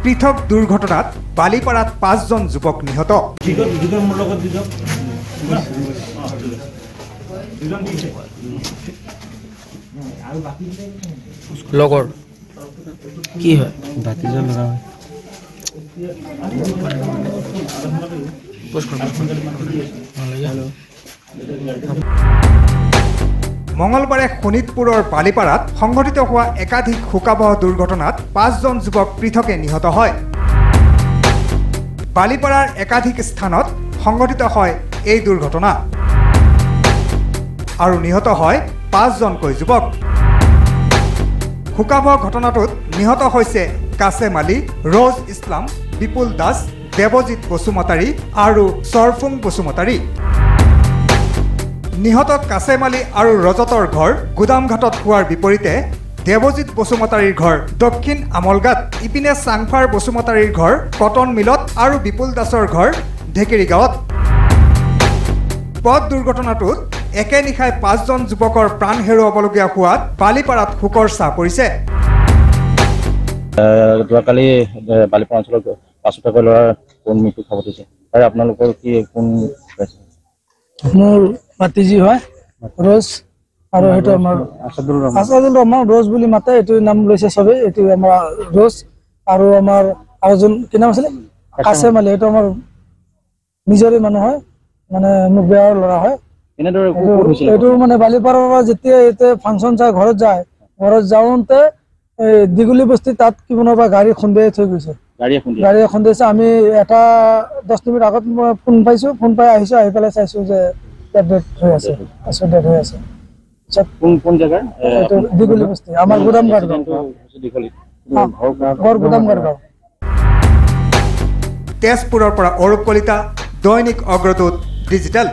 পৃথক দুৰ্ঘটনাত বালিপাৰাত 5 জন যুৱক নিহত। লগৰ কি হয় বাতিজন লগা হয় মঙলবাৰে শোণিতপুৰৰ বালিপাৰাত সংঘটিত হোৱা একাধিক শোকাবহ দুৰ্ঘটনাত 5 জন যুৱক পৃথকে নিহত হয়। বালিপাৰাৰ একাধিক স্থানত সংঘটিত হয় এই দুৰ্ঘটনা আৰু নিহত হয় 5 জনকৈ যুৱক। শোকাবহ ঘটনাটোত নিহত হৈছে কাছেম আলী, ৰজ ইছলাম, বিপুল দাস, দেৱজিৎ বসুমতাৰী আৰু সৰফুং বসুমতাৰী। নিহত কাছেম আলী আৰু ৰজতৰ ঘৰ গুদামঘাটত হোৱাৰ বিপৰীতে দেৱজিৎ বসুমতাৰীৰ ঘৰ দক্ষিণ আমলগাঁত, ইপিনে চাংফাৰ বসুমতাৰীৰ ঘৰ কটন মিলত আৰু বিপুল দাসৰ ঘৰ ঢেকেৰী গাঁৱত। পথ দুৰ্ঘটনাটোত একে নিশাই 5 জন যুৱকৰ প্ৰাণ হেৰুৱাবলগীয়া হোৱাত বালিপাৰাত শোকৰ ছাঁ পৰিছে। যোৱাকালি বালিপাৰা অঞ্চলত 5 বছৰীয়া ল'ৰাৰ কোন মৃত্যু খবৰ দিছে তাৰে আপোনালোকৰ কি কোন মোৰ ভাতিজি হয় ৰজ আৰু সেইটো আমাৰ আসাদুল ৰহমান ৰজ বুলি মাতে, এইটো নাম লৈছে চবেই। এইটো আমাৰ ৰজ আৰু আমাৰ আৰু জন কি নাম আছিলে কাছেম আলী, এইটো আমাৰ নিজৰে মানুহ হয়, মানে মোক বেয়াৰ ল'ৰা হয়। এইটো মানে বালিপাৰাৰ পৰা যেতিয়া ইয়াতে ফাংচন চাই ঘৰত যায়, ঘৰত যাওঁতে দীঘলী বস্তি তাত কিমানবা গাড়ী খুন্দিয়াই থৈ গৈছে, গাড়ী খুন্দিয়াইছে। আমি এটা 10 মিনিট আগত মই ফোন পাইছোঁ, ফোন পাই আহিছোঁ, আহি পেলাই চাইছোঁ যে ডেথ হৈ আছে, ডেথ হৈ আছে। কোন জায়গা দীঘলী বস্তি আমাৰ গুদামঘাট গাঁও। তেজপুৰৰ পৰা অৰূপ কলিতা, দৈনিক অগ্ৰদূত ডিজিটেল।